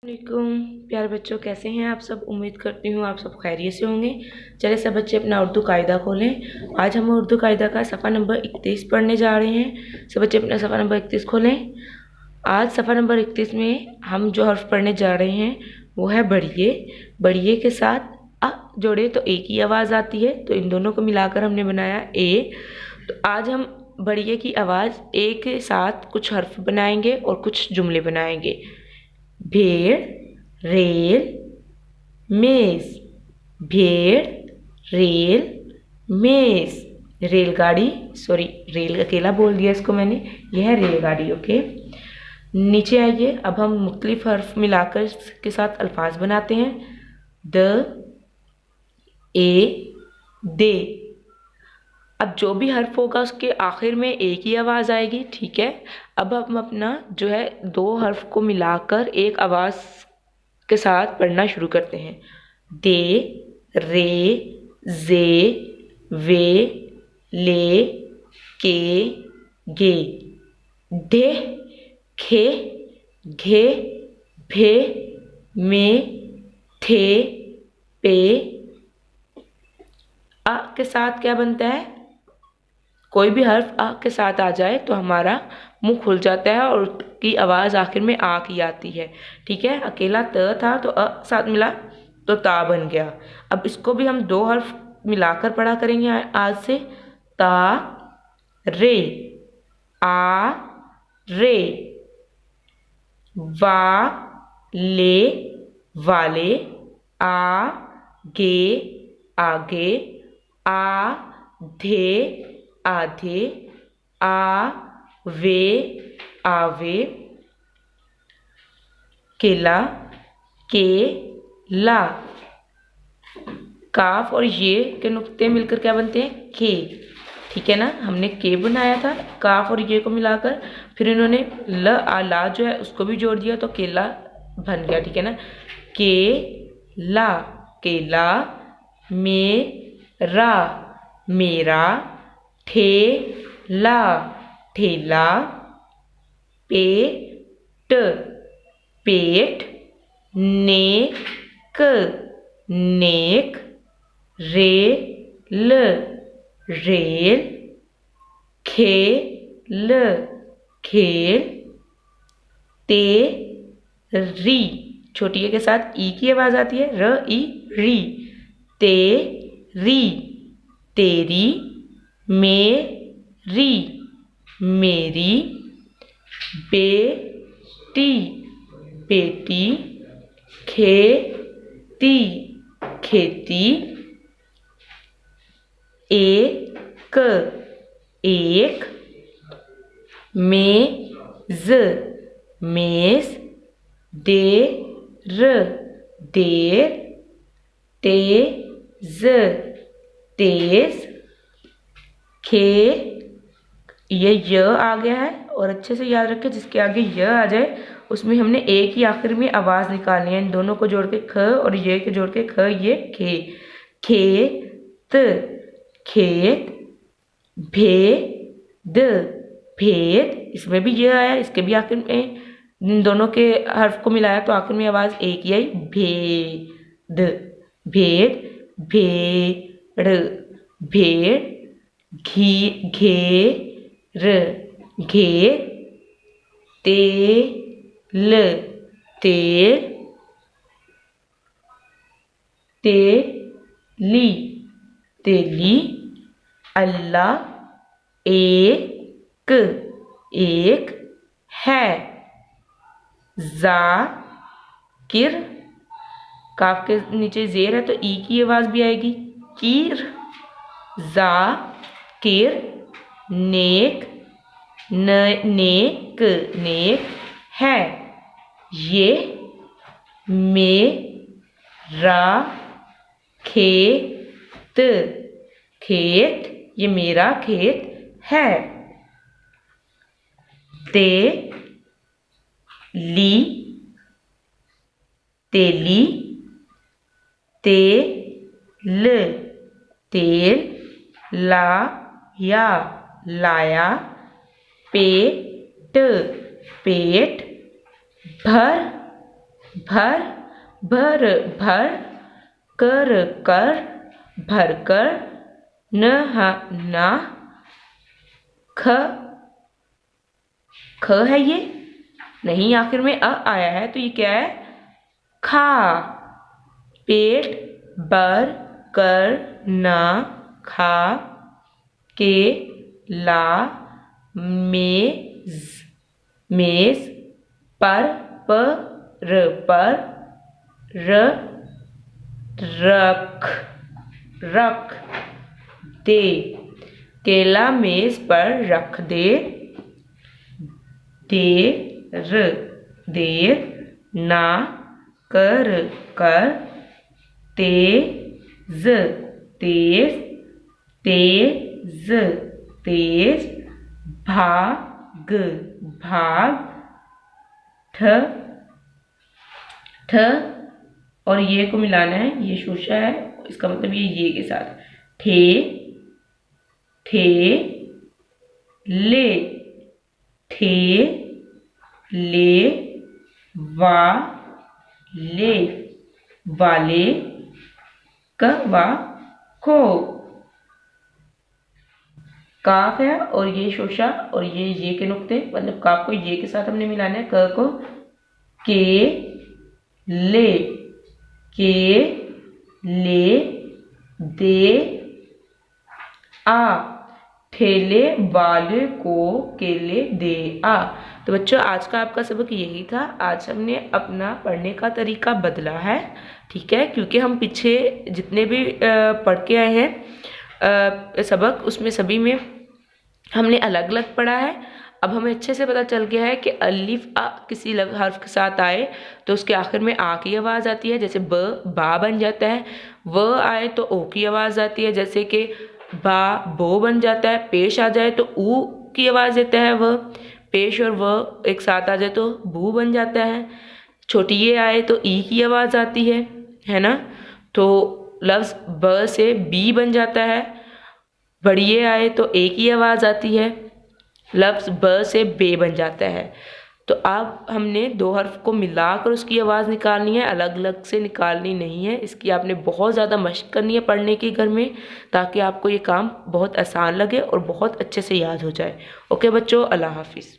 वालेकुम प्यारे बच्चों, कैसे हैं आप सब। उम्मीद करती हूँ आप सब खैरियत से होंगे। चले सब बच्चे अपना उर्दू कायदा खोलें। आज हम उर्दू कायदा का सफ़ा नंबर 31 पढ़ने जा रहे हैं। सब बच्चे अपना सफ़ा नंबर 31 खोलें। आज सफ़ा नंबर 31 में हम जो हर्फ पढ़ने जा रहे हैं वो है बढ़िए। बढ़िए के साथ अ जोड़े तो एक ही आवाज़ आती है, तो इन दोनों को मिलाकर हमने बनाया ए। तो आज हम बढ़िए की आवाज़ ए के साथ कुछ हर्फ बनाएंगे और कुछ जुमले बनाएंगे। भेड़, रेल, मेज। भेड़, रेल, मेज। रेलगाड़ी, सॉरी रेल अकेला बोल दिया इसको मैंने, यह है रेलगाड़ी। ओके, नीचे आइए। अब हम मुख्तलिफ हर्फ मिलाकर के साथ अल्फाज बनाते हैं। द, ए, दे। अब जो भी हर्फ होगा उसके आखिर में एक ही आवाज़ आएगी, ठीक है। अब हम अपना जो है दो हर्फ को मिलाकर एक आवाज़ के साथ पढ़ना शुरू करते हैं। दे, रे, जे, वे, ले, के, गे। दे, खे, घे, भे, में, थे, पे। अ के साथ क्या बनता है, कोई भी हर्फ आ के साथ आ जाए तो हमारा मुंह खुल जाता है और उसकी आवाज़ आखिर में आ की आती है, ठीक है। अकेला त था तो अ साथ मिला तो ता बन गया। अब इसको भी हम दो हर्फ मिलाकर पढ़ा करेंगे आज से। ता, रे, आ, रे। वा, ले, वाले। आ, गे, आगे। आ, धे, आधे। आ, वे, आवे। केला, के, ला। काफ और ये के नुक्ते मिलकर क्या बनते हैं, के, ठीक है ना। हमने के बनाया था काफ और ये को मिलाकर, फिर इन्होंने ल आ ला जो है उसको भी जोड़ दिया तो केला बन गया, ठीक है ना। के, ला, केला। मेरा, मेरा। ठेला, ठेला। पेट, पेट। नेक, नेक। Rail, rail. खेल, खेल। तेरी, छोटी ए के साथ ई की आवाज़ आती है, र ई री। तेरी, तेरी। मेरी, मेरी। बेटी, बेटी। खेती, खेती। एक, एक। मेज, मेज। देर, देर। तेज, तेज। खे, ये य आ गया है और अच्छे से याद रखें जिसके आगे य आ जाए उसमें हमने एक ही आखिर में आवाज़ निकालनी है। इन दोनों को जोड़ के ख और ये के जोड़ के ख, ये खे। खेत, खेत। भेद, भेद। इसमें भी ये आया, इसके भी आखिर में इन दोनों के हर्फ को मिलाया तो आखिर में आवाज़ एक ही आई, भेद, भेद। भेड़, भेड़। घी, घेर, घेर। तेल, तेल। तेली, तेली। अल्लाह, एक, एक है। जाकिर, काफ के नीचे जेर है तो ई की आवाज़ भी आएगी, कीर। जाकिर, नेक, नेक, नेक है। ये मेरा खेत, खेत। ये मेरा खेत है। तेली, तेली। तेल, तेल। लाया, लाया। पेट, पेट। भर, भर भर भर, कर कर भर कर, न ना, ख ख है ये नहीं, आखिर में अ आया है तो ये क्या है, खा। पेट बर कर ना, खा के ला, मेज मेज पर पर रख रख दे, केला मेज पर रख दे, देर ना कर तेज भाग ठ और ये को मिलाना है, ये शोशा है, इसका मतलब ये के साथ थे ले वाले को, काफ है और ये शोशा और ये के नुक्ते, मतलब काफ को ये के साथ हमने मिलाना है, क को ले दे आ, ठेले वाले को केले दे आ। तो बच्चों आज का आपका सबक यही था। आज हमने अपना पढ़ने का तरीका बदला है, ठीक है, क्योंकि हम पीछे जितने भी पढ़ के आए हैं सबक, उसमें सभी में हमने अलग अलग पढ़ा है। अब हमें अच्छे से पता चल गया है कि अलिफ आ किसी हर्फ के साथ आए तो उसके आखिर में आ की आवाज़ आती है, जैसे बा बन जाता है। व आए तो ओ की आवाज़ आती है, जैसे कि बो बन जाता है। पेश आ जाए तो ऊ की आवाज़ देता है व, पेश और व एक साथ आ जाए तो बू बन जाता है। छोटी ये आए तो ई की आवाज़ आती है ना, तो लफ्ज़ ब से बी बन जाता है। बड़ी ये आए तो ए की आवाज़ आती है, लफ्ज़ ब से बे बन जाता है। तो अब हमने दो हर्फ को मिलाकर उसकी आवाज़ निकालनी है, अलग अलग से निकालनी नहीं है। इसकी आपने बहुत ज़्यादा मशक करनी है पढ़ने की घर में, ताकि आपको ये काम बहुत आसान लगे और बहुत अच्छे से याद हो जाए। ओके बच्चों, अल्लाह हाफिज़।